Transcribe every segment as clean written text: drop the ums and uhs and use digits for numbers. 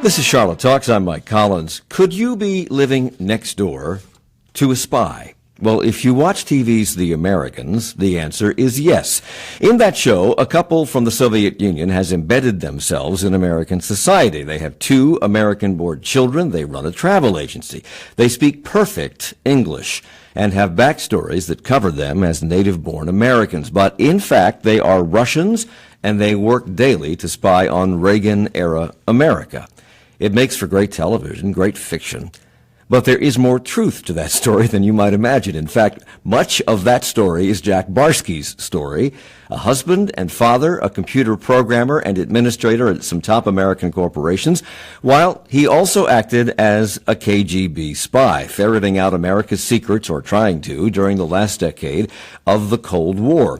This is Charlotte Talks. I'm Mike Collins. Could you be living next door to a spy? Well, if you watch TV's The Americans, the answer is yes. In that show, a couple from the Soviet Union has embedded themselves in American society. They have 2 American-born children. They run a travel agency. They speak perfect English and have backstories that cover them as native-born Americans. But in fact, they are Russians, and they work daily to spy on Reagan-era America. It makes for great television, great fiction. But there is more truth to that story than you might imagine. In fact, much of that story is Jack Barsky's story, a husband and father, a computer programmer and administrator at some top American corporations, while he also acted as a KGB spy, ferreting out America's secrets, or trying to, during the last decade of the Cold War.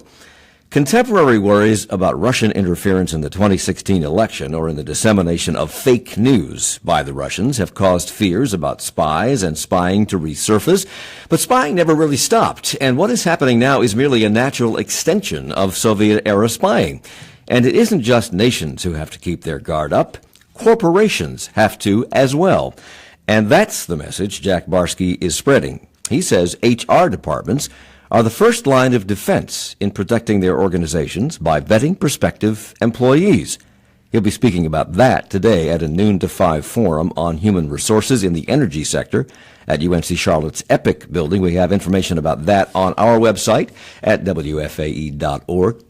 Contemporary worries about Russian interference in the 2016 election or in the dissemination of fake news by the Russians have caused fears about spies and spying to resurface. But spying never really stopped, and what is happening now is merely a natural extension of Soviet-era spying. And it isn't just nations who have to keep their guard up. Corporations have to as well. And that's the message Jack Barsky is spreading. He says HR departments are the first line of defense in protecting their organizations by vetting prospective employees. He'll be speaking about that today at a noon to 5 forum on human resources in the energy sector at UNC Charlotte's EPIC building. We have information about that on our website at WFAE.org.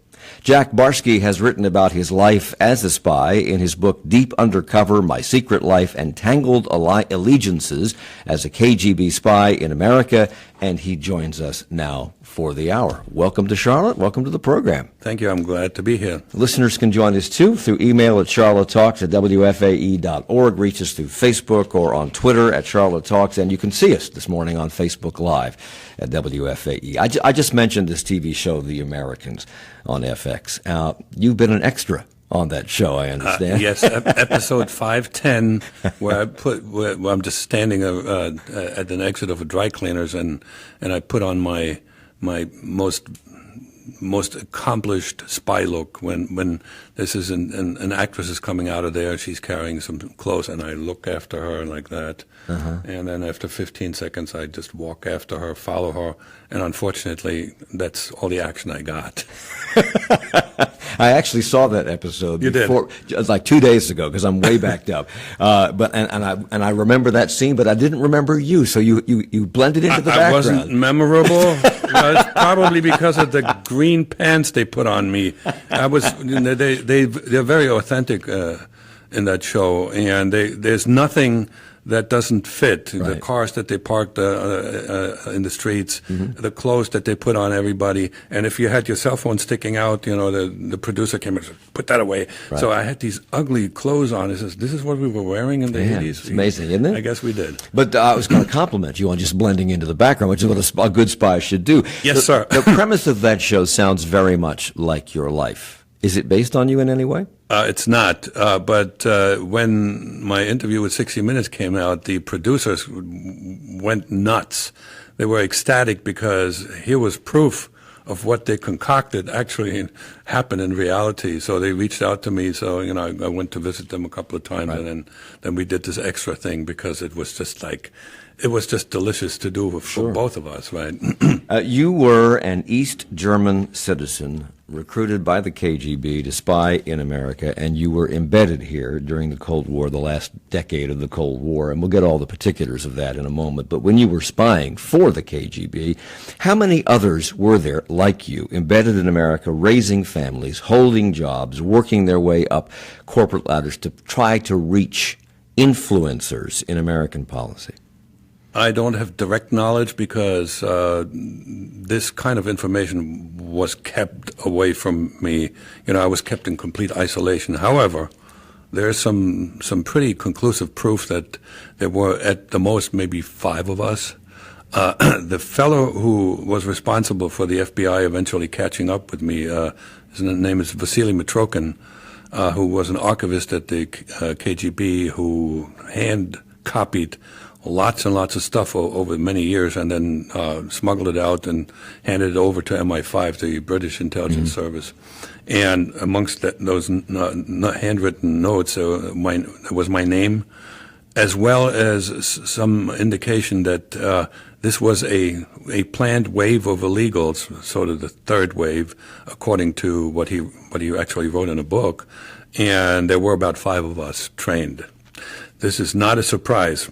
Jack Barsky has written about his life as a spy in his book Deep Undercover, My Secret Life and Tangled Allegiances as a KGB Spy in America, and he joins us now for the hour. Welcome to Charlotte. Welcome to the program. Thank you. I'm glad to be here. Listeners can join us, too, through email at charlottetalks@wfae.org. Reach us through Facebook or on Twitter at Charlotte Talks, and you can see us this morning on Facebook Live at WFAE. I just mentioned this TV show, The Americans, on FX. You've been an extra on that show, I understand. Yes, episode 510, where I'm just standing at an exit of a dry cleaners, and I put on my most accomplished spy look when this is an actress is coming out of there. She's carrying some clothes, and I look after her like that. And then after 15 seconds, I just walk after her, follow her, and unfortunately, that's all the action I got. I actually saw that episode before, just like 2 days ago, because I'm way backed up. But I remember that scene, but I didn't remember you. So you blended into the background. I wasn't memorable. It's probably because of the green pants they put on me. They're very authentic in that show, and there's nothing that doesn't fit. Right. The cars that they parked in the streets, the clothes that they put on everybody, and if you had your cell phone sticking out, the producer came and said, "Put that away." Right. So I had these ugly clothes on. He says, "This is what we were wearing in the 80s." It's amazing, isn't it? I guess we did. But I was going to compliment you on just blending into the background, which is what a good spy should do. Yes, sir. The premise of that show sounds very much like your life. Is it based on you in any way? It's not, but when my interview with 60 Minutes came out, the producers went nuts. They were ecstatic because here was proof of what they concocted actually happened in reality. So they reached out to me. So, I went to visit them a couple of times, right. And then we did this extra thing because it was just delicious to do for both of us, right? You were an East German citizen recruited by the KGB to spy in America, and you were embedded here during the Cold War, the last decade of the Cold War, and we'll get all the particulars of that in a moment. But when you were spying for the KGB, how many others were there like you, embedded in America, raising families, holding jobs, working their way up corporate ladders to try to reach influencers in American policy? I don't have direct knowledge because this kind of information was kept away from me. I was kept in complete isolation. However, there's some pretty conclusive proof that there were at the most maybe 5 of us. The fellow who was responsible for the FBI eventually catching up with me, his name is Vasily Mitrokin, who was an archivist at the KGB who hand copied lots and lots of stuff over many years, and then smuggled it out and handed it over to MI5, the British intelligence service. And amongst those handwritten notes, there was my name, as well as some indication that this was a planned wave of illegals, sort of the third wave, according to what he actually wrote in a book. And there were about 5 of us trained. This is not a surprise.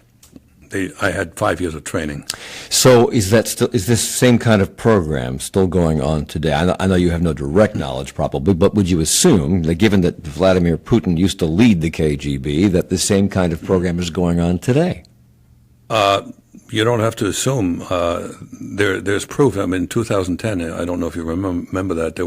I had 5 years of training. So is this same kind of program still going on today? I know you have no direct knowledge, probably, but would you assume that, given that Vladimir Putin used to lead the KGB, that the same kind of program is going on today? You don't have to assume. There's proof. I mean, in 2010, I don't know if you remember that, there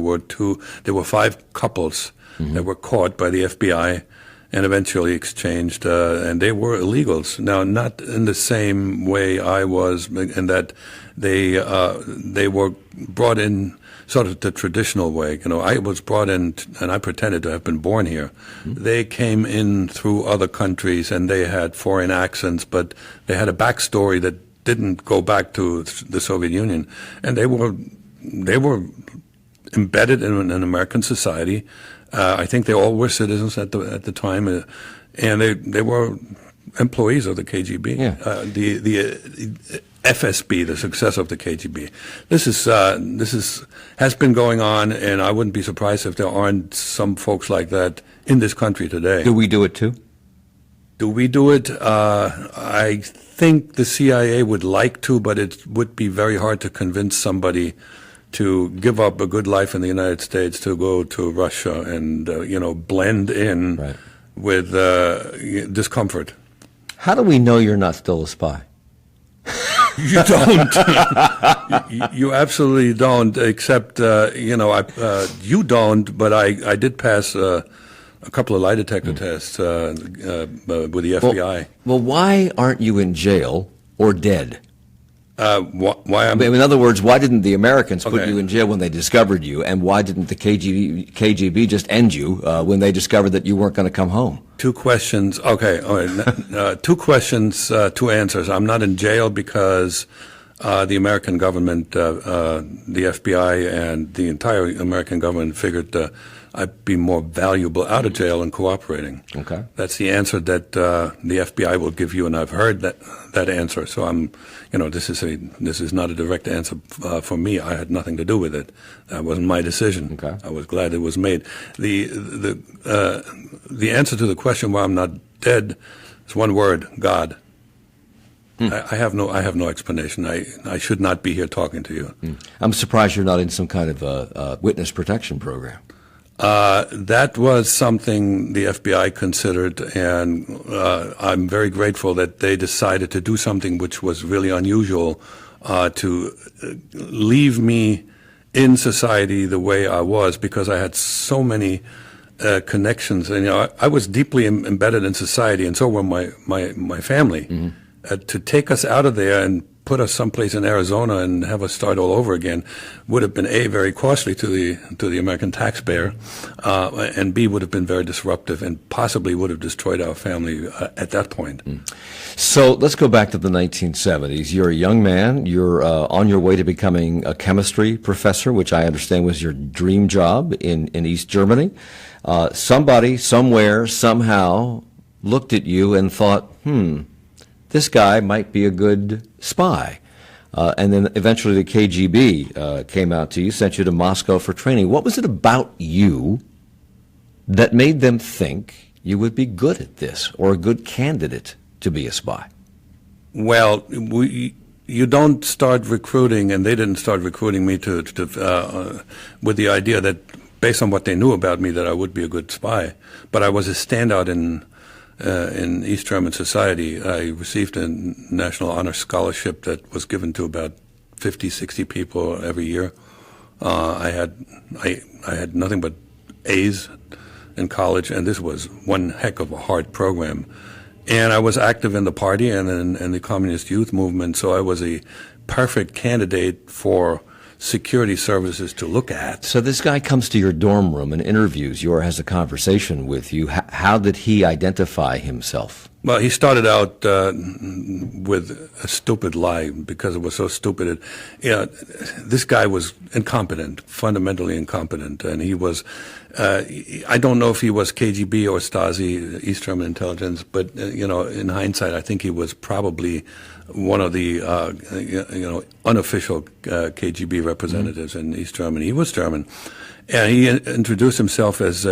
were 5 couples that were caught by the FBI and eventually exchanged, and they were illegals. Now, not in the same way I was, in that they were brought in sort of the traditional way. You know, I was brought in, and I pretended to have been born here. They came in through other countries, and they had foreign accents, but they had a backstory that didn't go back to the Soviet Union, and they were embedded in an American society. I think they all were citizens at the time, and they were employees of the KGB. Yeah. The FSB, the successor of the KGB. This has been going on, and I wouldn't be surprised if there aren't some folks like that in this country today. Do we do it too? Do we do it? I think the CIA would like to, but it would be very hard to convince somebody to give up a good life in the United States to go to Russia and blend in with discomfort. How do we know you're not still a spy? You don't. You absolutely don't. Except you don't. But I did pass a couple of lie detector tests with the FBI. Well, why aren't you in jail or dead? Why in other words, why didn't the Americans put you in jail when they discovered you, and why didn't the KGB just end you when they discovered that you weren't going to come home? 2 questions. Okay, all right. 2 questions, 2 answers. I'm not in jail because the American government, the FBI, and the entire American government figured I'd be more valuable out of jail and cooperating. Okay. That's the answer that the FBI will give you, and I've heard that answer. So this is not a direct answer for me. I had nothing to do with it. That wasn't my decision. Okay. I was glad it was made. The answer to the question why I'm not dead is one word: God. I have no explanation. I should not be here talking to you. I'm surprised you're not in some kind of witness protection program. That was something the FBI considered, and I'm very grateful that they decided to do something which was really unusual, to leave me in society the way I was, because I had so many connections. And I was deeply embedded in society, and so were my family. To take us out of there and put us someplace in Arizona and have us start all over again would have been very costly to the American taxpayer, and B, would have been very disruptive and possibly would have destroyed our family at that point. So let's go back to the 1970s. You're a young man. You're on your way to becoming a chemistry professor, which I understand was your dream job in East Germany. Somebody, somewhere, somehow looked at you and thought, this guy might be a good spy. And then eventually the KGB came out to you, sent you to Moscow for training. What was it about you that made them think you would be good at this or a good candidate to be a spy? Well, you don't start recruiting, and they didn't start recruiting me with the idea that, based on what they knew about me, that I would be a good spy. But I was a standout in East German society. I received a National Honor Scholarship that was given to about 50, 60 people every year. I had nothing but A's in college, and this was one heck of a hard program. And I was active in the party and in the Communist Youth Movement, so I was a perfect candidate for security services to look at. So this guy comes to your dorm room and interviews you or has a conversation with you. How did he identify himself? Well, he started out with a stupid lie because it was so stupid. This guy was incompetent, fundamentally incompetent, and he was. I don't know if he was KGB or Stasi, East German intelligence, but in hindsight, I think he was probably one of the unofficial KGB representatives in East Germany. He was German. And he introduced himself as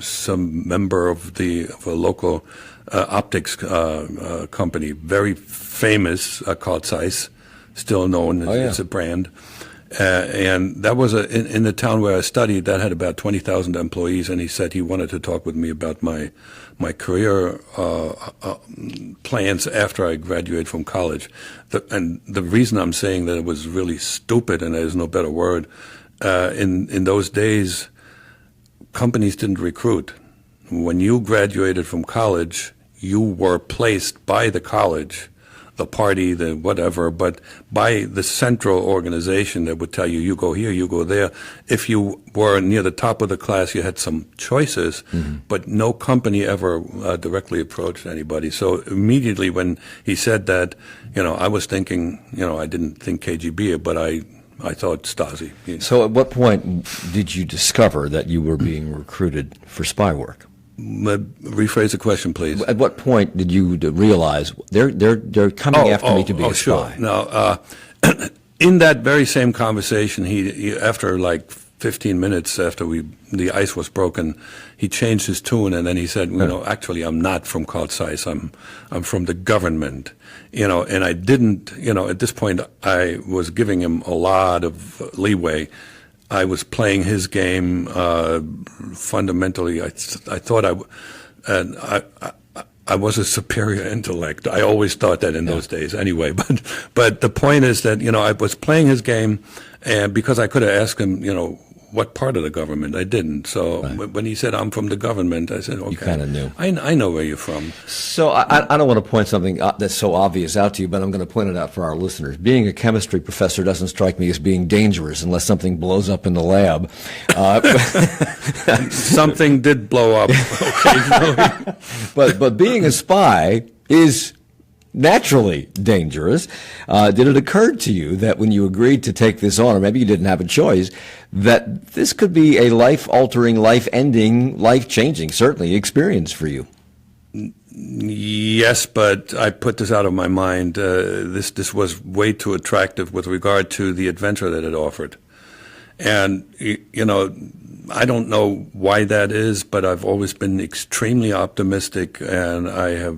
some member of a local optics company, very famous, called Zeiss, still known as a brand. And that was in the town where I studied. That had about 20,000 employees. And he said he wanted to talk with me about my career plans after I graduated from college. And the reason I'm saying that it was really stupid, and there's no better word. In those days, companies didn't recruit. When you graduated from college, you were placed by the college, the party, the whatever, but by the central organization that would tell you, you go here, you go there. If you were near the top of the class, you had some choices, but no company ever directly approached anybody. So immediately when he said that, I was thinking, I didn't think KGB, but I thought Stasi. So at what point did you discover that you were being recruited for spy work? Rephrase the question, please. At what point did you realize they're coming after me to be a sure. spy? Now, in that very same conversation, he after like 15 minutes after the ice was broken, he changed his tune, and then he said, actually, I'm not from Carl Zeiss. I'm from the government. And I didn't, at this point, I was giving him a lot of leeway. I was playing his game fundamentally. I thought I was a superior intellect. I always thought that in those days anyway. But the point is that, I was playing his game, and because I could have asked him, what part of the government? I didn't. So when he said, I'm from the government, I said, okay. You kind of knew. I know where you're from. So I don't want to point something that's so obvious out to you, but I'm going to point it out for our listeners. Being a chemistry professor doesn't strike me as being dangerous unless something blows up in the lab. Something did blow up occasionally. But being a spy is naturally dangerous. Did it occur to you that when you agreed to take this on, or maybe you didn't have a choice, that this could be a life-altering, life-ending, life-changing, certainly, experience for you? Yes, but I put this out of my mind. This was way too attractive with regard to the adventure that it offered. And, I don't know why that is, but I've always been extremely optimistic, and I have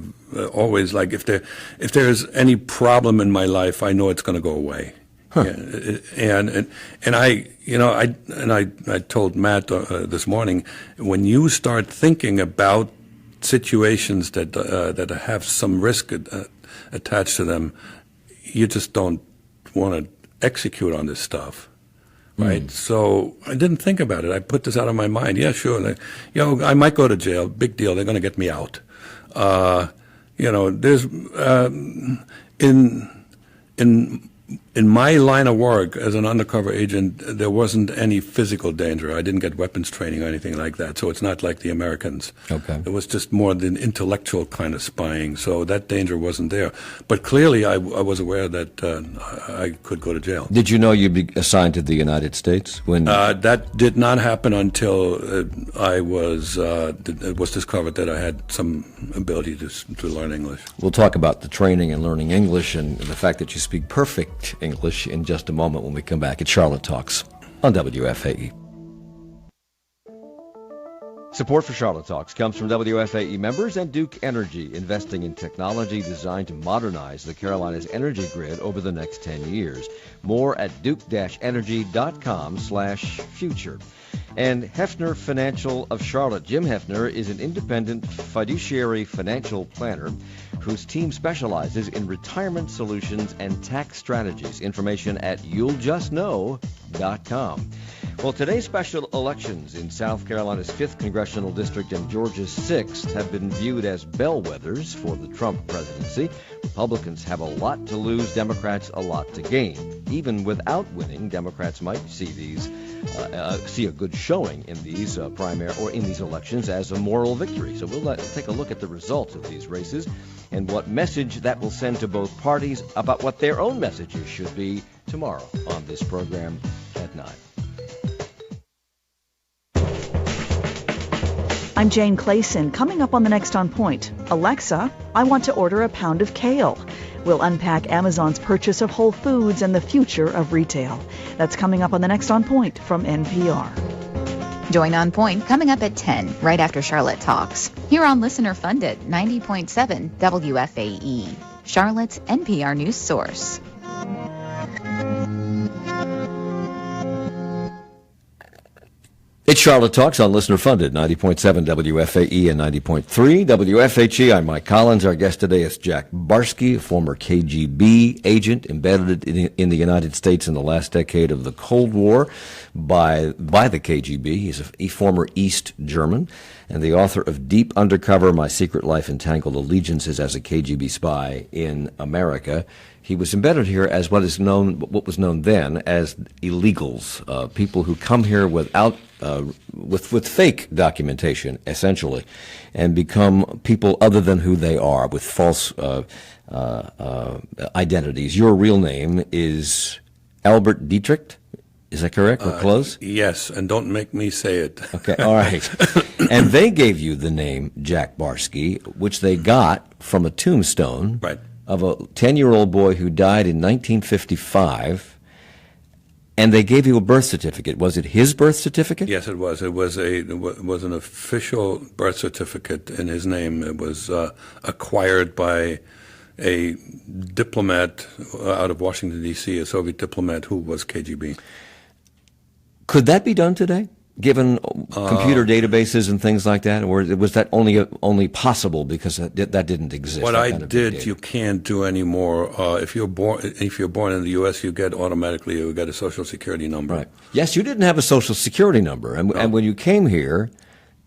always, like, if there's any problem in my life, I know it's going to go away. Huh. And I told Matt this morning, when you start thinking about situations that have some risk attached to them, you just don't want to execute on this stuff. Right, so I didn't think about it. I put this out of my mind. Yeah, sure. I might go to jail. Big deal. They're going to get me out. There's in my line of work as an undercover agent, there wasn't any physical danger. I didn't get weapons training or anything like that. So it's not like the Americans. Okay. It was just more the intellectual kind of spying. So that danger wasn't there. But clearly, I was aware that I could go to jail. Did you know you'd be assigned to the United States when? That did not happen until it was discovered that I had some ability to learn English. We'll talk about the training and learning English and the fact that you speak perfect English in just a moment when we come back at Charlotte Talks on WFAE. Support for Charlotte Talks comes from WFAE members and Duke Energy, investing in technology designed to modernize the Carolinas energy grid over the next 10 years. More at duke-energy.com/future. And Hefner Financial of Charlotte. Jim Hefner is an independent fiduciary financial planner whose team specializes in retirement solutions and tax strategies. Information at you'lljustknow.com. Well, today's special elections in South Carolina's 5th Congressional District and Georgia's 6th have been viewed as bellwethers for the Trump presidency. Republicans have a lot to lose, Democrats a lot to gain. Even without winning, Democrats might see a good showing in these primary or in these elections as a moral victory. So we'll take a look at the results of these races and what message that will send to both parties about what their own messages should be tomorrow on this program at 9. I'm Jane Clayson. Coming up on the next On Point, Alexa, I want to order a pound of kale. We'll unpack Amazon's purchase of Whole Foods and the future of retail. That's coming up on the next On Point from NPR. Join On Point coming up at 10, right after Charlotte Talks. Here on Listener Funded, 90.7 WFAE, Charlotte's NPR news source. It's Charlotte Talks on Listener Funded, 90.7 WFAE and 90.3 WFHE. I'm Mike Collins. Our guest today is Jack Barsky, a former KGB agent embedded in the United States in the last decade of the Cold War by the KGB. He's a former East German and the author of Deep Undercover, My Secret Life and Tangled Allegiances as a KGB Spy in America. He was embedded here as what was known then as illegals, people who come here without with fake documentation, essentially, and become people other than who they are with false identities. Your real name is Albert Dietrich. Is that correct? Or close? Yes, and don't make me say it. Okay, all right. And they gave you the name Jack Barsky, which they got from a tombstone. Right. Of a 10-year-old boy who died in 1955, and they gave you a birth certificate. Was it his birth certificate? Yes, it was. It was an official birth certificate in his name. It was acquired by a diplomat out of Washington, D.C., a Soviet diplomat who was KGB. Could that be done today, given computer databases and things like that, or was that only possible because that didn't exist? What I did, you can't do anymore. If you're born in the U.S., you get a Social Security number. Right. Yes, you didn't have a Social Security number, and when you came here,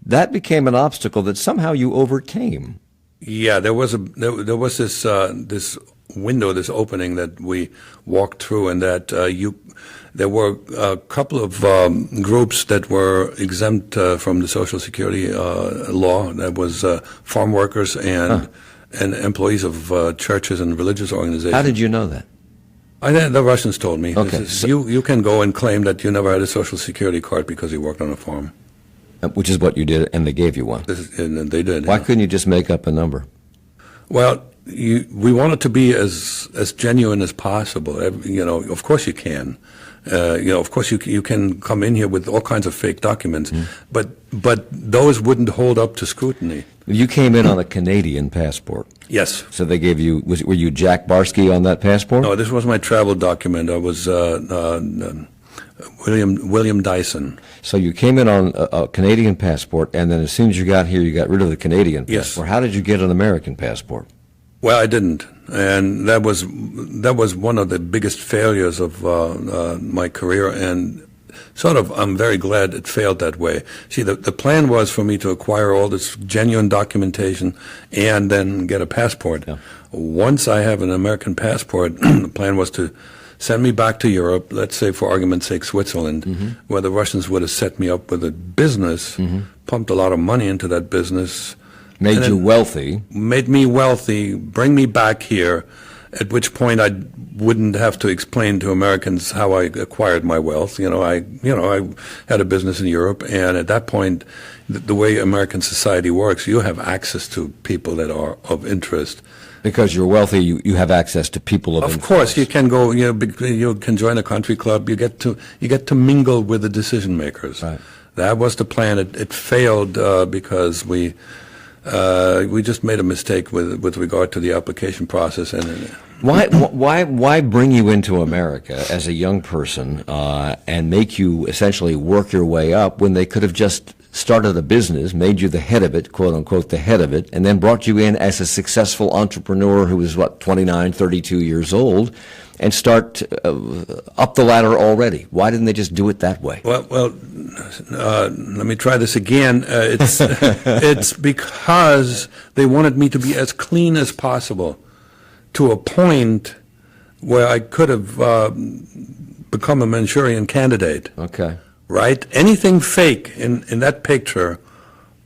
that became an obstacle that somehow you overcame. Yeah, there was this window, this opening that we walked through, and that there were a couple of groups that were exempt from the Social Security law. That was farm workers and employees of churches and religious organizations. How did you know that? The Russians told me. Okay, you can go and claim that you never had a Social Security card because you worked on a farm. Which is what you did, and they gave you one. And they did. Why couldn't you just make up a number? Well, we want it to be as genuine as possible. Of course you can. Of course you can come in here with all kinds of fake documents, but those wouldn't hold up to scrutiny. You came in on a Canadian passport. Yes. So they gave you. Were you Jack Barsky on that passport? No, this was my travel document. I was William Dyson. So you came in on a Canadian passport, and then as soon as you got here, you got rid of the Canadian passport. Yes. How did you get an American passport? Well, I didn't, and that was one of the biggest failures of my career, and I'm very glad it failed that way. See, the plan was for me to acquire all this genuine documentation and then get a passport. Yeah. Once I have an American passport, the plan was to send me back to Europe, let's say for argument's sake Switzerland, where the Russians would have set me up with a business, pumped a lot of money into that business. Made you wealthy. Made me wealthy, bring me back here, at which point I wouldn't have to explain to Americans how I acquired my wealth. I had a business in Europe, and at that point, the way American society works, you have access to people that are of interest. Because you're wealthy, you have access to people of interest. Of course, you can go. You can join a country club. You get to mingle with the decision makers. Right. That was the plan. It failed because we just made a mistake with regard to the application process. And why bring you into America as a young person and make you essentially work your way up when they could have just started a business, made you the head of it, quote unquote, the head of it, and then brought you in as a successful entrepreneur who was, 29, 32 years old, and start up the ladder already? Why didn't they just do it that way? Well, let me try this again. It's because they wanted me to be as clean as possible, to a point where I could have become a Manchurian candidate. Okay. Right? Anything fake in that picture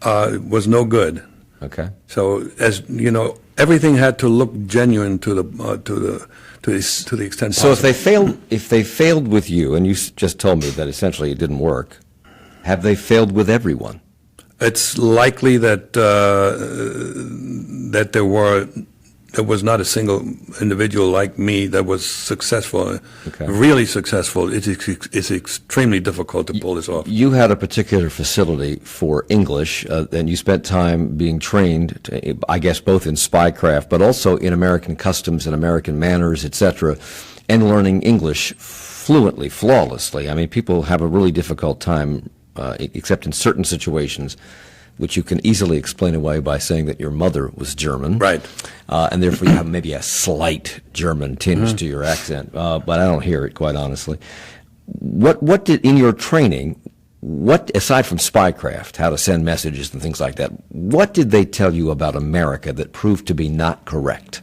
was no good. Okay. So, as you know, everything had to look genuine to the extent So possible. if they failed with you, and you just told me that essentially it didn't work, have they failed with everyone? It's likely that that there was not a single individual like me that was successful, Okay. really successful. It's extremely difficult to pull this off. You had a particular facility for English, and you spent time being trained, I guess, both in spycraft, but also in American customs and American manners, etc., and learning English fluently, flawlessly. I mean, people have a really difficult time, except in certain situations, which you can easily explain away by saying that your mother was German. Right. And therefore you have maybe a slight German tinge to your accent, but I don't hear it, quite honestly. What did, in your training, aside from spycraft, how to send messages and things like that, what did they tell you about America that proved to be not correct?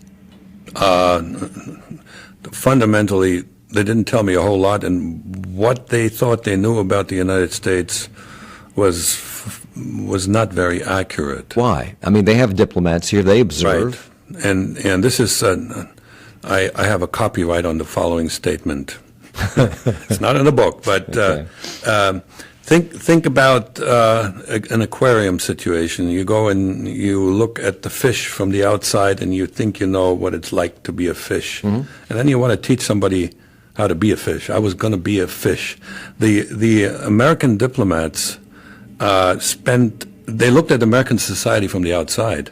Fundamentally, they didn't tell me a whole lot, and what they thought they knew about the United States was not very accurate. Why? I mean, they have diplomats here, they observe. Right. And this is, I have a copyright on the following statement. It's not in the book, but Okay. think about an aquarium situation. You go and you look at the fish from the outside, and you think you know what it's like to be a fish. And then you want to teach somebody how to be a fish. I was going to be a fish. The American diplomats they looked at American society from the outside.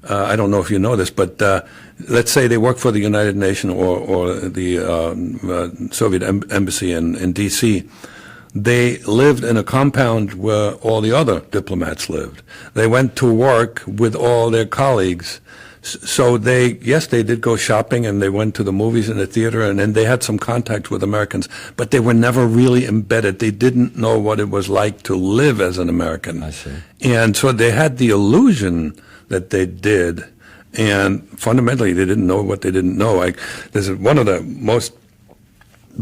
I don't know if you know this, but let's say they work for the United Nations or the Soviet embassy in D.C. They lived in a compound where all the other diplomats lived. They went to work with all their colleagues. So they did go shopping, and they went to the movies and the theater, and then they had some contact with Americans, but they were never really embedded. They didn't know what it was like to live as an American. I see. And so they had the illusion that they did, and fundamentally they didn't know what they didn't know. There's one of the most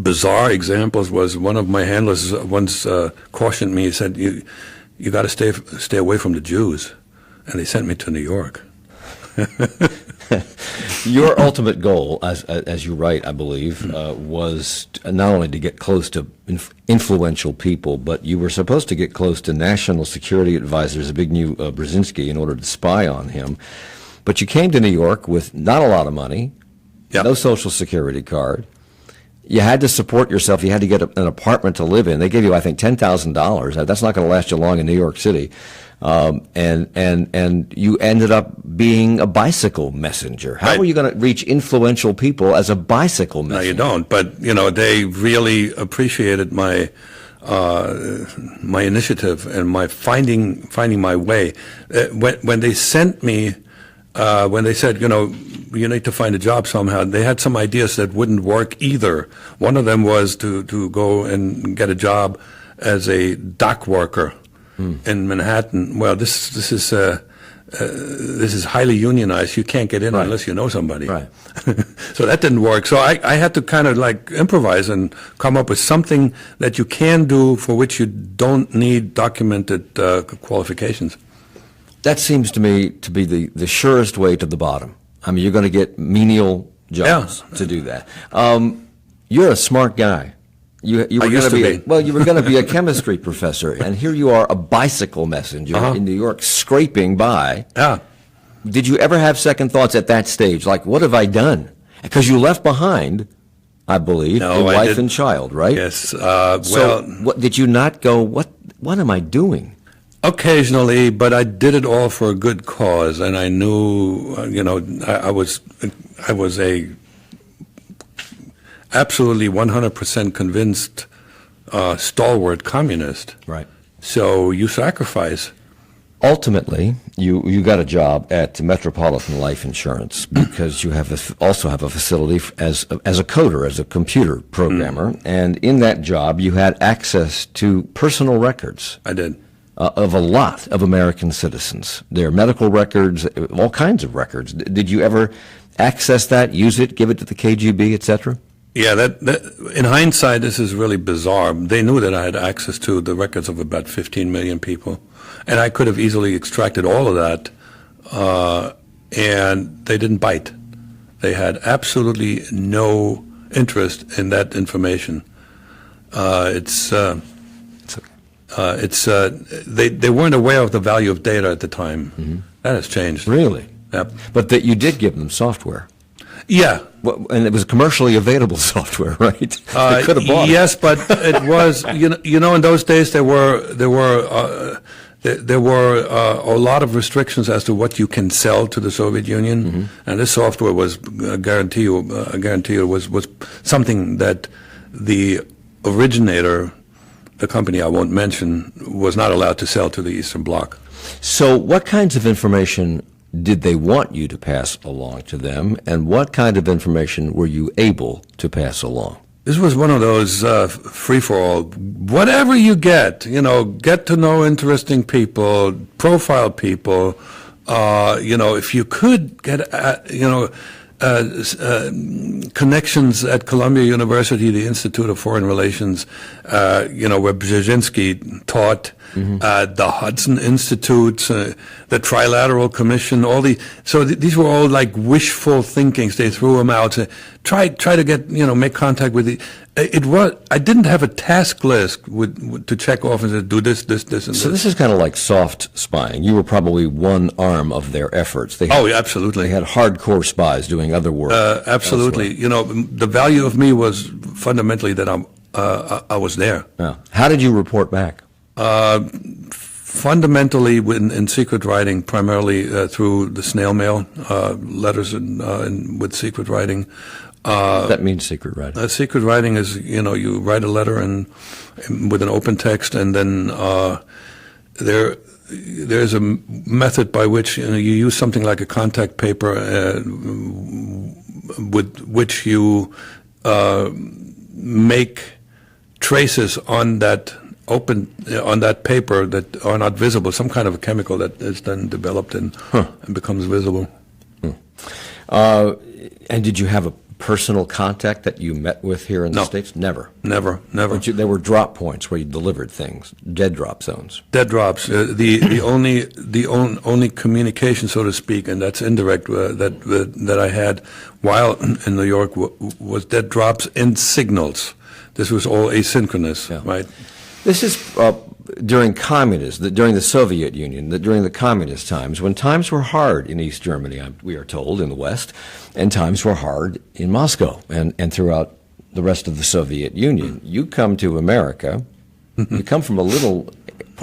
bizarre examples was one of my handlers once cautioned me. He said, "You got to stay away from the Jews," and they sent me to New York. Your ultimate goal, as you write, I believe, was not only to get close to influential people, but you were supposed to get close to national security advisors, Zbigniew Brzezinski, in order to spy on him. But you came to New York with not a lot of money, Yep. no Social Security card. You had to support yourself. You had to get an apartment to live in. They gave you, I think, $10,000. That's not going to last you long in New York City. And you ended up being a bicycle messenger. How Right. were you going to reach influential people as a bicycle messenger? No, you don't. But they really appreciated my initiative and my finding my way. When they sent me, when they said, you need to find a job somehow, they had some ideas that wouldn't work either. One of them was to go and get a job as a dock worker in Manhattan. Well, this is highly unionized. You can't get in Right. unless you know somebody. Right. So that didn't work. So I had to kind of like improvise and come up with something that you can do for which you don't need documented qualifications. That seems to me to be the surest way to the bottom. I mean, you're going to get menial jobs to do that. You're a smart guy. You were I used going to be. Well, you were going to be a chemistry professor, and here you are, a bicycle messenger in New York, scraping by. Yeah. Did you ever have second thoughts at that stage, like, what have I done? Because you left behind, I believe, No, a I wife didn't. and child, right? Yes. So, did you not go, what am I doing? Occasionally, but I did it all for a good cause, and I knew, I was a absolutely 100% convinced stalwart communist. Right. So you sacrifice. Ultimately, you got a job at Metropolitan Life Insurance because you also have a facility as a coder, as a computer programmer, and in that job you had access to personal records. I did. Of a lot of American citizens, their medical records, all kinds of records. Did you ever access that, use it, give it to the KGB, etc.? Yeah, that in hindsight, this is really bizarre. They knew that I had access to the records of about 15 million people, and I could have easily extracted all of that, and they didn't bite. They had absolutely no interest in that information. They weren't aware of the value of data at the time. Mm-hmm. That has changed. Really? Yep. But that you did give them software. Yeah. Well, and it was commercially available software, right? They could have bought yes, but it was you know in those days there were a lot of restrictions as to what you can sell to the Soviet Union, mm-hmm. and this software was I guarantee you was something that the originator, the company I won't mention, was not allowed to sell to the Eastern Bloc. So what kinds of information did they want you to pass along to them, and what kind of information were you able to pass along? This was one of those free-for-all, whatever you get to know interesting people, profile people, if you could get, connections at Columbia University, the Institute of Foreign Relations, where Brzezinski taught, mm-hmm. The Hudson Institute, the Trilateral Commission, these were all like wishful thinkings. They threw them out. Try to get, make contact with I didn't have a task list to check off and say, do this, and this. So this is kind of like soft spying. You were probably one arm of their efforts. Absolutely. They had hardcore spies doing other work. Absolutely. Elsewhere. The value of me was fundamentally that I was there. Yeah. How did you report back? Fundamentally in secret writing, primarily through the snail mail, letters and with secret writing. That means secret writing. Secret writing is, you write a letter and with an open text, and then there's a method by which you use something like a contact paper with which you make traces on that paper that are not visible, some kind of a chemical that is then developed and becomes visible. And did you have a personal contact that you met with here in the States? Never. There were drop points where you delivered things, dead drop zones. Dead drops. The only communication, so to speak, and that's indirect, that I had while in New York was dead drops and signals. This was all asynchronous, right? This is during communism, during the Soviet Union, during the communist times, when times were hard in East Germany, we are told, in the West, and times were hard in Moscow and throughout the rest of the Soviet Union. You come to America, you come from a little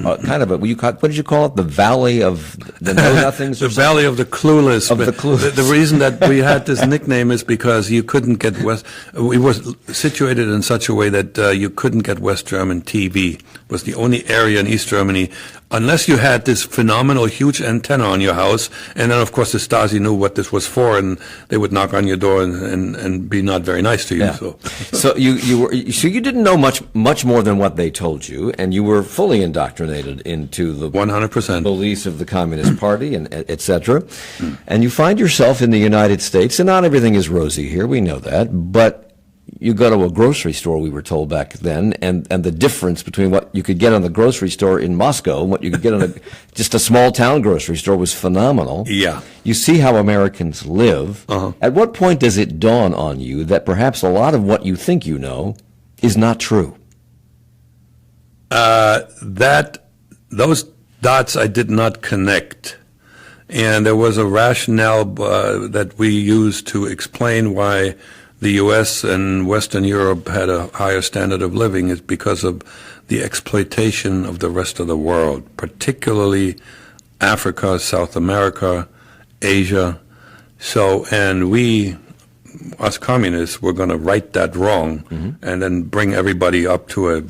what did you call it? The Valley of the Know-Nothings? The Valley of the Clueless. The reason that we had this nickname is because you couldn't get we were situated in such a way that you couldn't get West German TV. It was the only area in East Germany, unless you had this phenomenal huge antenna on your house, and then of course the Stasi knew what this was for, and they would knock on your door and be not very nice to you. Yeah. So you didn't know much more than what they told you, and you were fully indoctrinated into the 100% beliefs of the Communist Party and et cetera. And you find yourself in the United States, and not everything is rosy here, we know that, but you go to a grocery store, we were told back then, and the difference between what you could get on the grocery store in Moscow and what you could get on just a small town grocery store was phenomenal. Yeah. You see how Americans live. Uh-huh. At what point does it dawn on you that perhaps a lot of what you think you know is not true? Those dots I did not connect. And there was a rationale that we used to explain why the U.S. and Western Europe had a higher standard of living is because of the exploitation of the rest of the world, particularly Africa, South America, Asia. And we, us communists, were going to right that wrong and then bring everybody up to a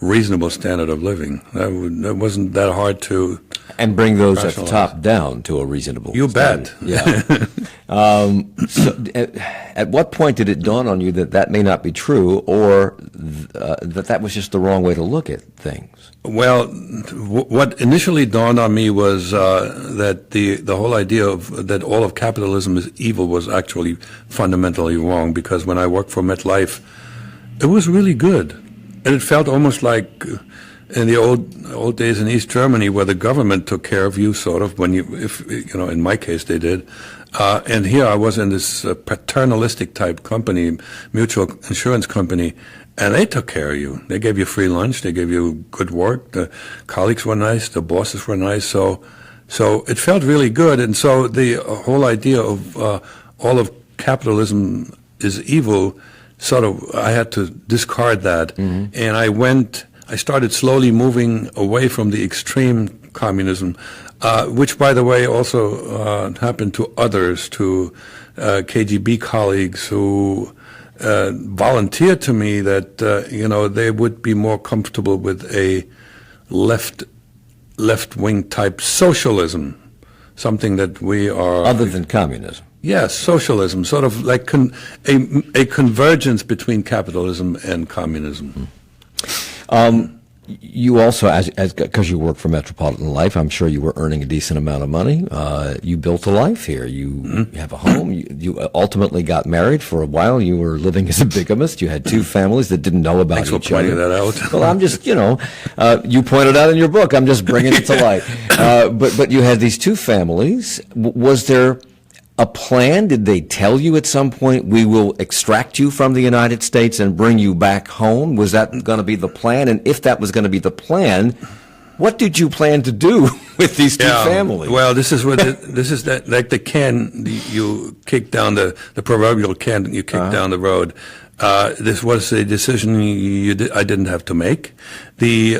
reasonable standard of living. That wasn't that hard to. And bring those at the rationalize. top down to a reasonable You standard. bet. Yeah. So at what point did it dawn on you that that may not be true, or that was just the wrong way to look at things? Well, what initially dawned on me was that the whole idea of that all of capitalism is evil was actually fundamentally wrong, because when I worked for MetLife, it was really good. And it felt almost like in the old days in East Germany, where the government took care of you, sort of, in my case they did. And here I was in this paternalistic type company, mutual insurance company, and they took care of you. They gave you free lunch. They gave you good work. The colleagues were nice. The bosses were nice. So it felt really good. And so the whole idea of all of capitalism is evil, sort of, I had to discard that. Mm-hmm. And I started slowly moving away from the extreme communism, which, by the way, also happened to others, to KGB colleagues who volunteered to me that they would be more comfortable with a left-wing type socialism, something that we are Other than communism. Yes, socialism, sort of like a convergence between capitalism and communism. You also, because you work for Metropolitan Life, I'm sure you were earning a decent amount of money. You built a life here. You have a home. You ultimately got married. For a while, you were living as a bigamist. You had two families that didn't know about Thanks for each other. pointing that out. Well, I'm just, you pointed out in your book. I'm just bringing it to light. But you had these two families. Was there a plan? Did they tell you at some point, we will extract you from the United States and bring you back home? Was that going to be the plan? And if that was going to be the plan, what did you plan to do with these two families? Well, this is like the can you kick down the proverbial can that you kick down the road. This was a decision I didn't have to make. The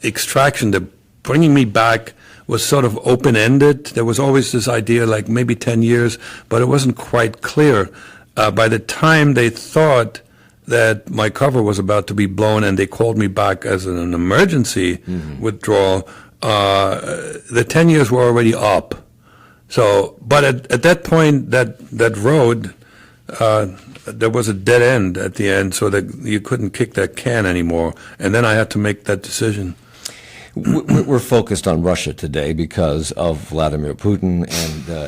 extraction, the bringing me back, was sort of open-ended. There was always this idea, like maybe 10 years, but it wasn't quite clear. By the time they thought that my cover was about to be blown and they called me back as an emergency withdrawal, the 10 years were already up. So, but at that point, that road, there was a dead end at the end, so that you couldn't kick that can anymore. And then I had to make that decision. We're focused on Russia today because of Vladimir Putin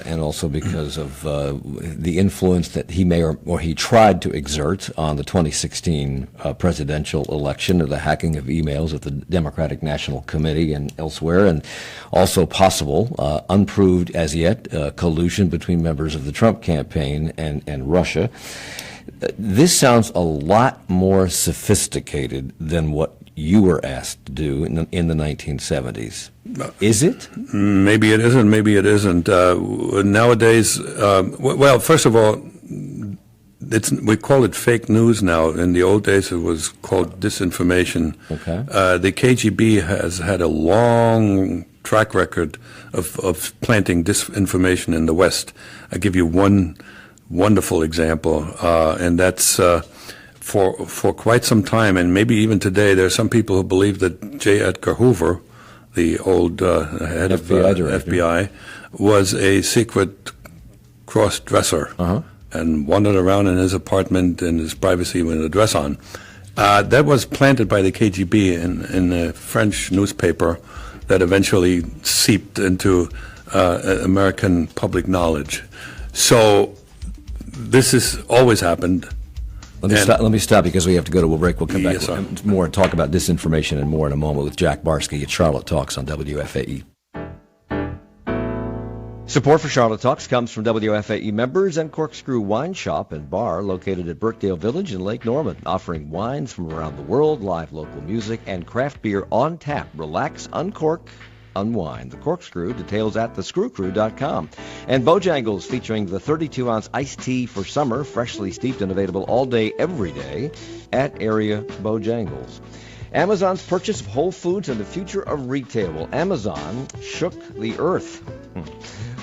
and also because of the influence that he may or he tried to exert on the 2016 presidential election, or the hacking of emails at the Democratic National Committee and elsewhere, and also possible, unproved as yet, collusion between members of the Trump campaign and Russia. This sounds a lot more sophisticated than what you were asked to do in the 1970s. Is it? Maybe it isn't. Maybe it isn't. Nowadays, well, first of all, we call it fake news now. In the old days, it was called disinformation. Okay. The KGB has had a long track record of planting disinformation in the West. I'll give you one wonderful example, and that's for quite some time, and maybe even today, there are some people who believe that J. Edgar Hoover, the old head of FBI, was a secret cross-dresser and wandered around in his apartment in his privacy with a dress on. That was planted by the KGB in a French newspaper that eventually seeped into American public knowledge. So this has always happened. Let me stop because we have to go to a break. We'll come back Yes, sir. more and talk about disinformation and more in a moment with Jack Barsky at Charlotte Talks on WFAE. Support for Charlotte Talks comes from WFAE members and Corkscrew Wine Shop and Bar located at Birkdale Village in Lake Norman, offering wines from around the world, live local music, and craft beer on tap. Relax, uncork, unwind. The Corkscrew, details at thescrewcrew.com. And Bojangles, featuring the 32-ounce iced tea for summer, freshly steeped and available all day, every day at area Bojangles. Amazon's purchase of Whole Foods and the future of retail. Well, Amazon shook the earth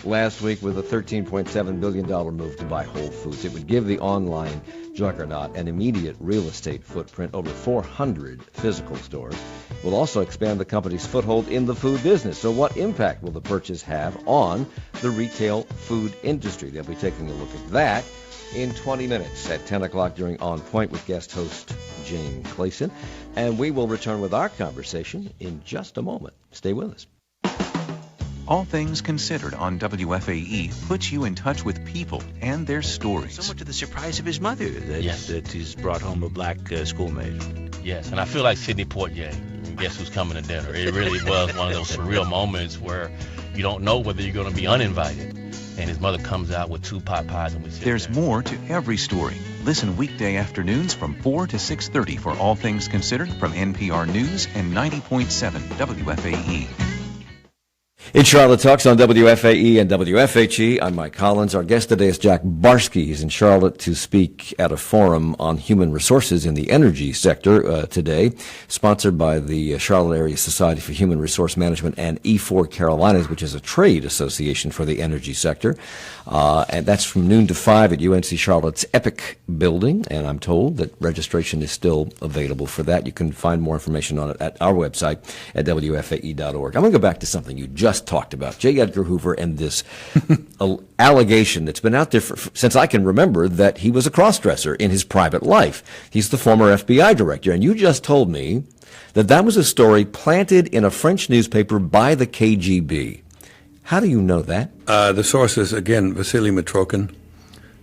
last week with a $13.7 billion move to buy Whole Foods. It would give the online juggernaut an immediate real estate footprint, over 400 physical stores. Will also expand the company's foothold in the food business. So what impact will the purchase have on the retail food industry? They'll be taking a look at that in 20 minutes at 10 o'clock during On Point with guest host Jane Clayson. And we will return with our conversation in just a moment. Stay with us. All Things Considered on WFAE puts you in touch with people and their stories. Somewhat to the surprise of his mother that he's brought home a black schoolmate. Yes, and I feel like Sidney Poitier. Guess who's coming to dinner? It really was one of those surreal moments where you don't know whether you're going to be uninvited. And his mother comes out with 2 pot pies and we sit There's there. more to every story. Listen weekday afternoons from 4 to 6:30 for All Things Considered from NPR News and 90.7 WFAE. It's Charlotte Talks on WFAE and WFHE. I'm Mike Collins. Our guest today is Jack Barsky. He's in Charlotte to speak at a forum on human resources in the energy sector today, sponsored by the Charlotte Area Society for Human Resource Management and E4 Carolinas, which is a trade association for the energy sector. And that's from noon to 5 at UNC Charlotte's Epic building. And I'm told that registration is still available for that. You can find more information on it at our website at WFAE.org. I'm going to go back to something you just talked about, J. Edgar Hoover, and this allegation that's been out there since I can remember that he was a cross-dresser in his private life. He's the former FBI director, and you just told me that that was a story planted in a French newspaper by the KGB. How do you know that? The source is, again, Vasily Mitrokhin.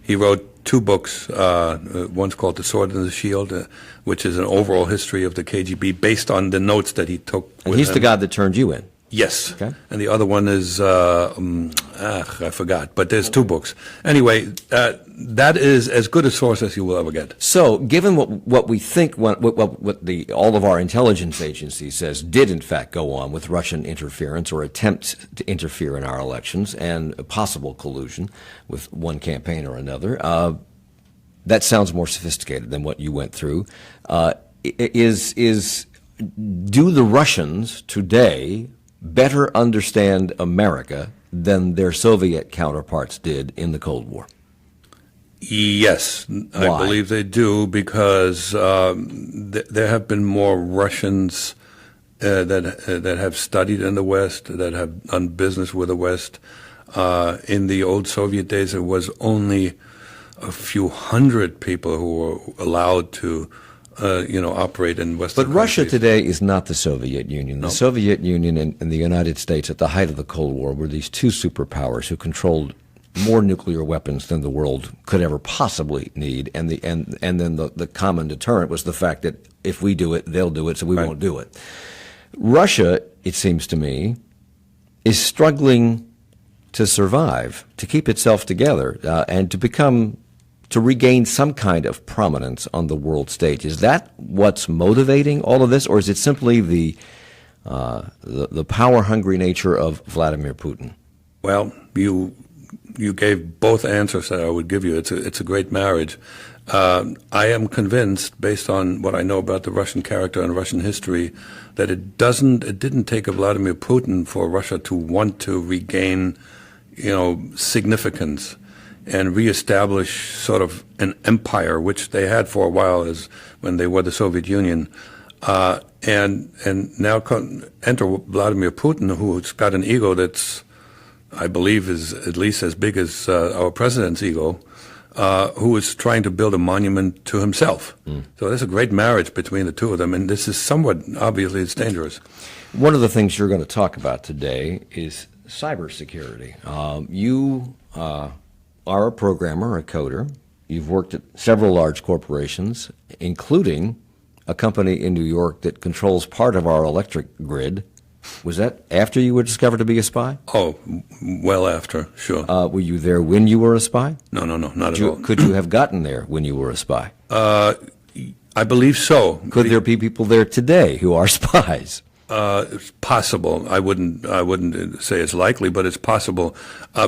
He wrote 2 books. One's called The Sword and the Shield, which is an overall history of the KGB based on the notes that he took with And he's him. the guy that turned you in. Yes. Okay. And the other one is, I forgot, but there's 2 books. Anyway, that is as good a source as you will ever get. So, given what we think, what all of our intelligence agencies says did in fact go on with Russian interference or attempt to interfere in our elections and a possible collusion with one campaign or another, that sounds more sophisticated than what you went through. Do the Russians today better understand America than their Soviet counterparts did in the Cold War? Yes, I Why? believe they do, because there have been more Russians that have studied in the West, that have done business with the West. In the old Soviet days, there was only a few hundred people who were allowed to operate in Western But Russia countries. today is not the Soviet Union. The Soviet Union and the United States at the height of the Cold War were these 2 superpowers who controlled more nuclear weapons than the world could ever possibly need. And then the common deterrent was the fact that if we do it, they'll do it, so we won't do it. Russia, it seems to me, is struggling to survive, to keep itself together, and to regain some kind of prominence on the world stage. Is that what's motivating all of this, or is it simply the power-hungry nature of Vladimir Putin? Well, you gave both answers that I would give you. It's a great marriage. I am convinced, based on what I know about the Russian character and Russian history, that it didn't take a Vladimir Putin for Russia to want to regain, significance and reestablish sort of an empire, which they had for a while as when they were the Soviet Union. And now enter Vladimir Putin, who's got an ego that's, I believe, is at least as big as our president's ego, who is trying to build a monument to himself. So there's a great marriage between the 2 of them, and this is somewhat, obviously, it's dangerous. One of the things you're going to talk about today is cybersecurity. You are a programmer, a coder. You've worked at several large corporations, including a company in New York that controls part of our electric grid. Was that after you were discovered to be a spy? Oh, well after, sure. Were you there when you were a spy? No, not at all. Could you have gotten there when you were a spy? I believe so. Could there be people there today who are spies? It's possible. I wouldn't say it's likely, but it's possible.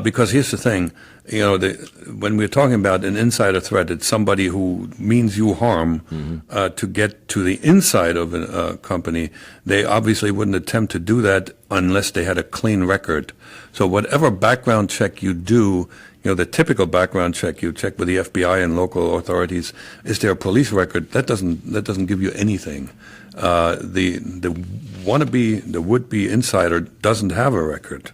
Because here's the thing, when we're talking about an insider threat, it's somebody who means you harm to get to the inside of a company. They obviously wouldn't attempt to do that unless they had a clean record. So whatever background check you do, the typical background check you check with the FBI and local authorities, is there a police record? That doesn't give you anything. The would-be insider doesn't have a record.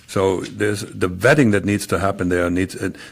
So there's the vetting that needs to happen there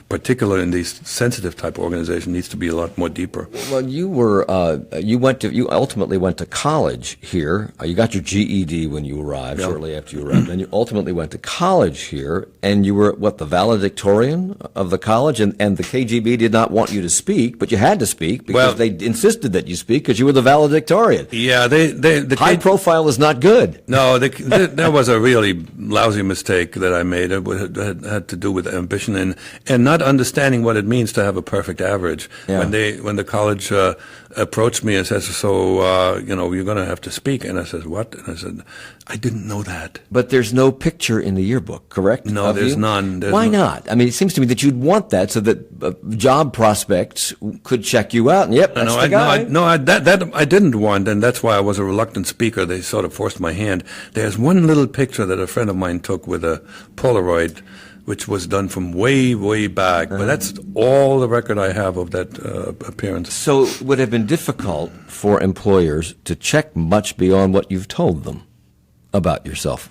particularly in these sensitive type organizations, needs to be a lot more deeper. Well, you ultimately went to college here. You got your GED when you arrived, shortly after you arrived, and you ultimately went to college here, and you were the valedictorian of the college, and the KGB did not want you to speak, but you had to speak because they insisted that you speak because you were the valedictorian. Yeah, the high profile is not good. No, that was a really lousy mistake that I made. It had to do with ambition and not understanding what it means to have a perfect average. Yeah. When the college approached me and says, "So you're going to have to speak," and I said, "What?" And I said, "I didn't know that." But there's no picture in the yearbook, correct? No, there's none. Why not? I mean, it seems to me that you'd want that so that job prospects could check you out. And yep, that's the guy. That I didn't want, and that's why I was a reluctant speaker. They sort of forced my hand. There's one little picture that a friend of mine took with a Polaroid, which was done from way, way back. But that's all the record I have of that appearance. So it would have been difficult for employers to check much beyond what you've told them about yourself.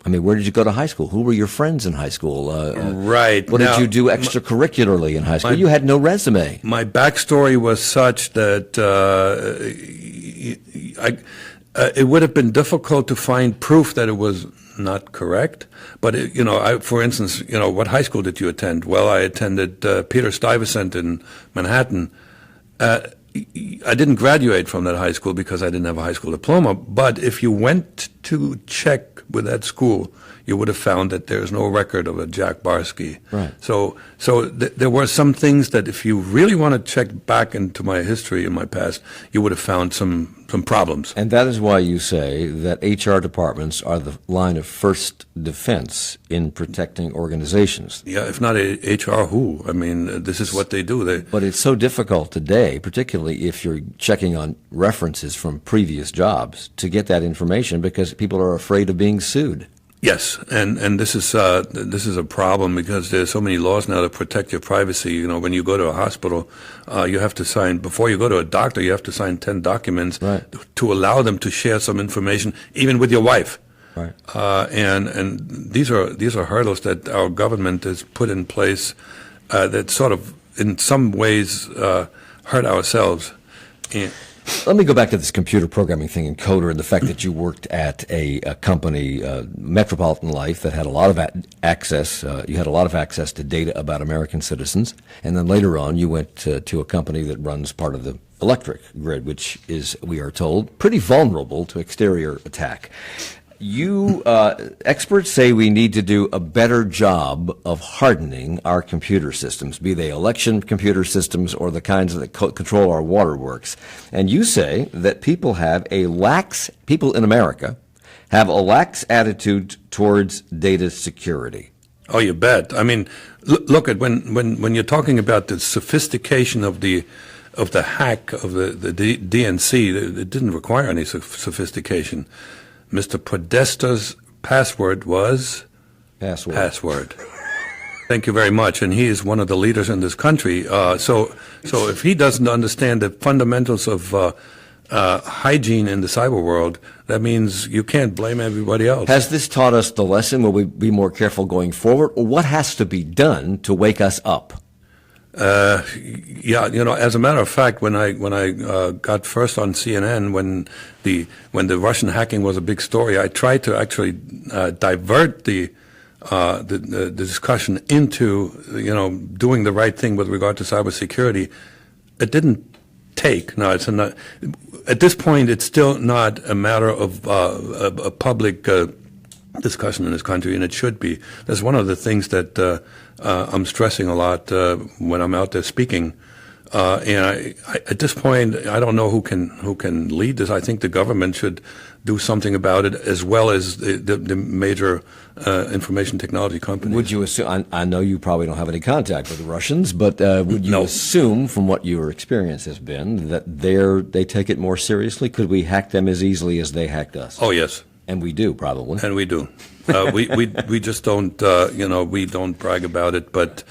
I mean, where did you go to high school? Who were your friends in high school? Right. What did you do extracurricularly in high school? You had no resume. My backstory was such that it would have been difficult to find proof that it was not correct. But, for instance, what high school did you attend? Well, I attended Peter Stuyvesant in Manhattan. I didn't graduate from that high school because I didn't have a high school diploma. But if you went to check with that school, you would have found that there's no record of a Jack Barsky. Right. So there were some things that if you really want to check back into my history in my past, you would have found some problems. And that is why you say that HR departments are the line of first defense in protecting organizations. Yeah, if not HR, who? I mean, this is what they do. But it's so difficult today, particularly if you're checking on references from previous jobs, to get that information because people are afraid of being sued. Yes, and this is a problem because there's so many laws now to protect your privacy. When you go to a hospital, you have to sign, before you go to a doctor, you have to sign 10 documents to allow them to share some information, even with your wife. Right. And these are hurdles that our government has put in place that sort of, in some ways, hurt ourselves. Let me go back to this computer programming thing in Coder and the fact that you worked at a company, Metropolitan Life, that had a lot of access. You had a lot of access to data about American citizens. And then later on, you went to a company that runs part of the electric grid, which is, we are told, pretty vulnerable to exterior attack. Experts say we need to do a better job of hardening our computer systems, be they election computer systems or the kinds that control our waterworks. And you say that people in America have a lax attitude towards data security. Oh, you bet. I mean, look at when you're talking about the sophistication of the hack of the DNC, it didn't require any sophistication. Mr. Podesta's password was password. Thank you very much. And he is one of the leaders in this country. So if he doesn't understand the fundamentals of hygiene in the cyber world, that means you can't blame everybody else. Has this taught us the lesson? Will we be more careful going forward? Or what has to be done to wake us up? Yeah, as a matter of fact, when I got first on CNN, when the Russian hacking was a big story, I tried to actually divert the discussion into doing the right thing with regard to cybersecurity. It didn't take. No, at this point, it's still not a matter of a public discussion in this country, and it should be. That's one of the things that I'm stressing a lot when I'm out there speaking. And at this point, I don't know who can lead this. I think the government should do something about it, as well as the major information technology companies. Would you assume? I know you probably don't have any contact with the Russians, but would you assume, from what your experience has been, that they take it more seriously? Could we hack them as easily as they hacked us? Oh, yes. And we do, probably. And we do. We just don't, we don't brag about it, but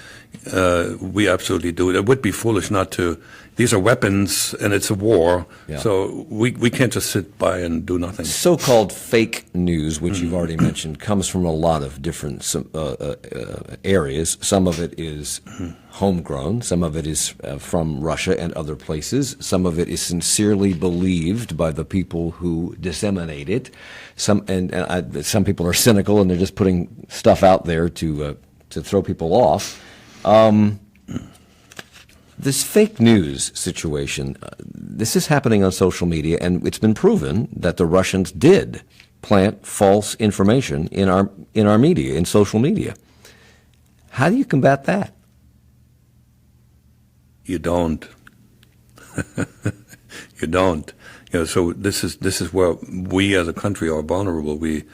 we absolutely do. It would be foolish not to. These are weapons, and it's a war, so we can't just sit by and do nothing. So-called fake news, which you've already mentioned, comes from a lot of different areas. Some of it is homegrown. Some of it is from Russia and other places. Some of it is sincerely believed by the people who disseminate it. Some people are cynical, and they're just putting stuff out there to throw people off. This fake news situation, this is happening on social media, and it's been proven that the Russians did plant false information in our media, in social media. How do you combat that? You don't. You don't. So this is where we as a country are vulnerable. We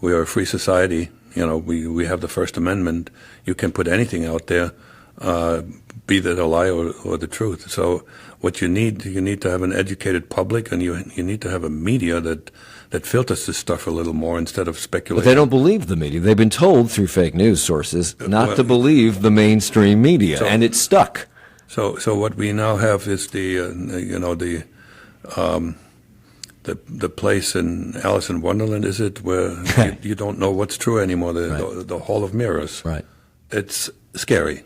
are a free society. We have the First Amendment. You can put anything out there, be that a lie or the truth. So what you need to have an educated public, and you need to have a media that filters this stuff a little more instead of speculating. But they don't believe the media. They've been told through fake news sources not to believe the mainstream media, and it's stuck. So what we now have is the place in Alice in Wonderland, is it, where you don't know what's true anymore, the Hall of Mirrors. Right. It's scary.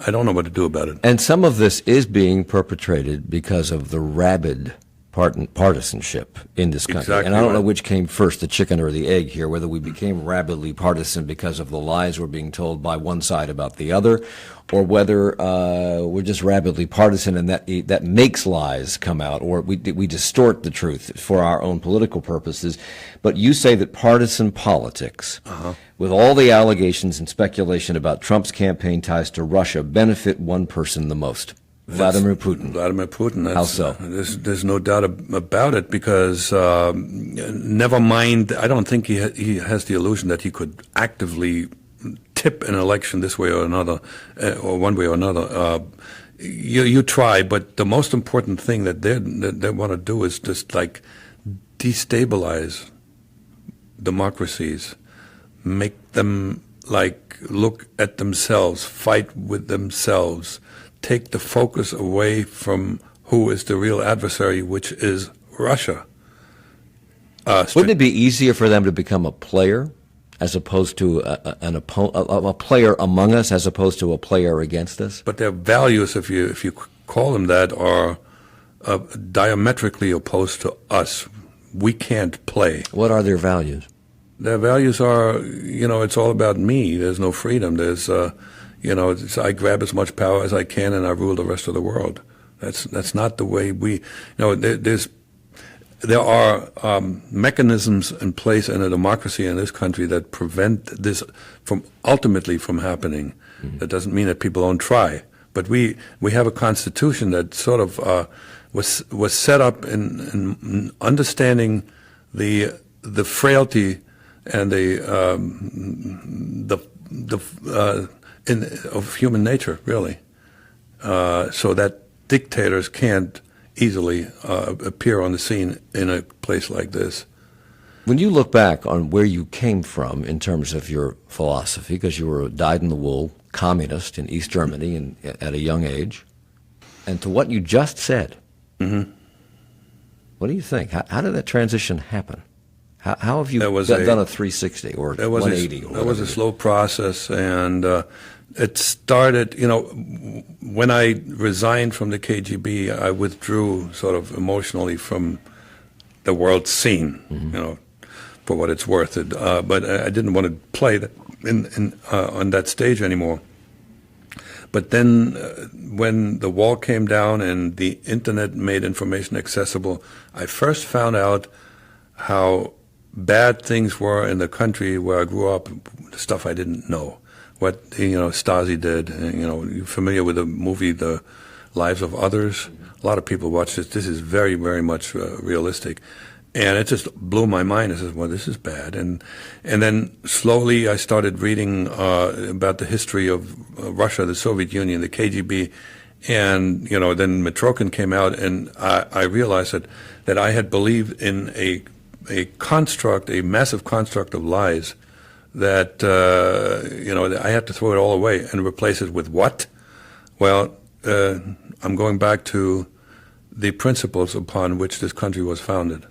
I don't know what to do about it. And some of this is being perpetrated because of the rabid partisanship in this country. Exactly, and I don't know right. which came first, the chicken or the egg here, whether we became rabidly partisan because of the lies we're being told by one side about the other, or whether we're just rabidly partisan and that makes lies come out, or we distort the truth for our own political purposes. But you say that partisan politics, with all the allegations and speculation about Trump's campaign ties to Russia, benefit one person the most. Vladimir Putin. Vladimir Putin. How so? There's no doubt about it, because never mind, I don't think he has the illusion that he could actively tip an election this way or another, or one way or another. You try, but the most important thing that they want to do is just like destabilize democracies, make them like look at themselves, fight with themselves, take the focus away from who is the real adversary, which is Russia. Wouldn't it be easier for them to become a player as opposed to a player among us as opposed to a player against us? But their values, if you call them that, are diametrically opposed to us. We can't play. What are their values? Their values are, it's all about me. There's no freedom. There's I grab as much power as I can and I rule the rest of the world. That's not the way we. There are mechanisms in place in a democracy in this country that prevent this ultimately from happening. Mm-hmm. That doesn't mean that people don't try, but we have a constitution that sort of was set up in understanding the frailty and of human nature, really, so that dictators can't easily appear on the scene in a place like this. When you look back on where you came from in terms of your philosophy, because you were a dyed-in-the-wool communist in East Germany at a young age, and to what you just said, what do you think? How did that transition happen? How have you done a 360 or 180? That was a slow process, and it started, when I resigned from the KGB, I withdrew sort of emotionally from the world scene, for what it's worth. But I didn't want to play on that stage anymore. But then when the wall came down and the internet made information accessible, I first found out how bad things were in the country where I grew up, stuff I didn't know. What Stasi did. You're familiar with the movie The lives of others. A lot of people watch this. This is very, very much realistic. And it just blew my mind. I said, well, this is bad. And then slowly I started reading about the history of Russia, the Soviet Union, the KGB. And, then Mitrokhin came out, and I realized that I had believed in a construct, a massive construct of lies that, I had to throw it all away and replace it with what? Well, I'm going back to the principles upon which this country was founded.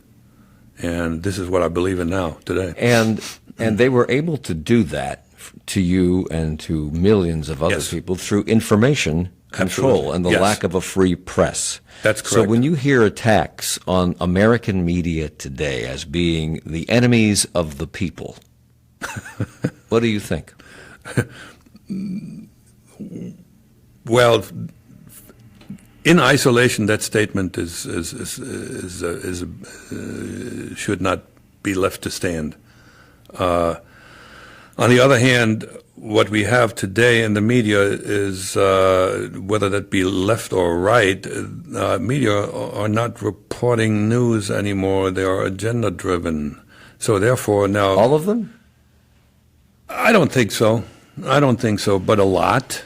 And this is what I believe in now, today. And they were able to do that to you and to millions of other Yes. people through information control Absolutely. and the Yes. lack of a free press. That's correct. So when you hear attacks on American media today as being the enemies of the people, what do you think? Well, in isolation, that statement should not be left to stand. On the other hand, what we have today in the media is, whether that be left or right, media are not reporting news anymore. They are agenda-driven. So therefore now... All of them? I don't think so. But a lot.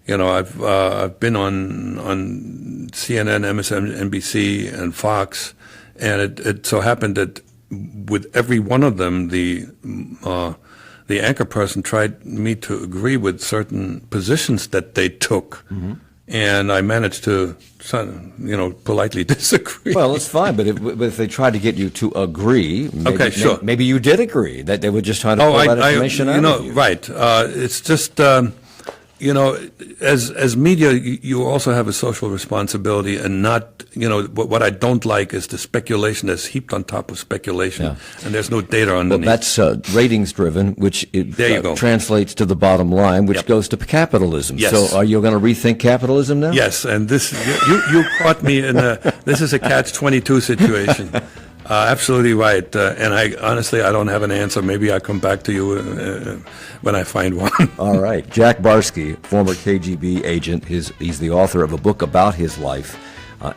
I've been on CNN, MSNBC, and Fox, and it so happened that with every one of them, the anchor person tried me to agree with certain positions that they took, and I managed to, politely disagree. Well, it's fine, but if they tried to get you to agree, maybe, Okay, sure. maybe you did agree that they were just trying to pull that information out of you. Right. It's just, as media, you also have a social responsibility, and not, what I don't like is the speculation that's heaped on top of speculation, and there's no data underneath. Well, that's ratings-driven, which There you go. translates to the bottom line, which Yep. goes to capitalism. Yes. So are you going to rethink capitalism now? Yes, and this you caught me in this is a catch-22 situation. Absolutely right, and I don't have an answer. Maybe I'll come back to you when I find one. All right. Jack Barsky, former KGB agent, he's the author of a book about his life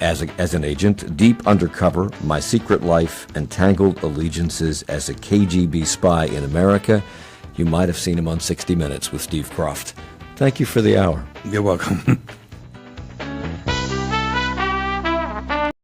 as an agent, Deep Undercover, My Secret Life and Tangled Allegiances as a KGB Spy in America. You might have seen him on 60 Minutes with Steve Kroft. Thank you for the hour. You're welcome.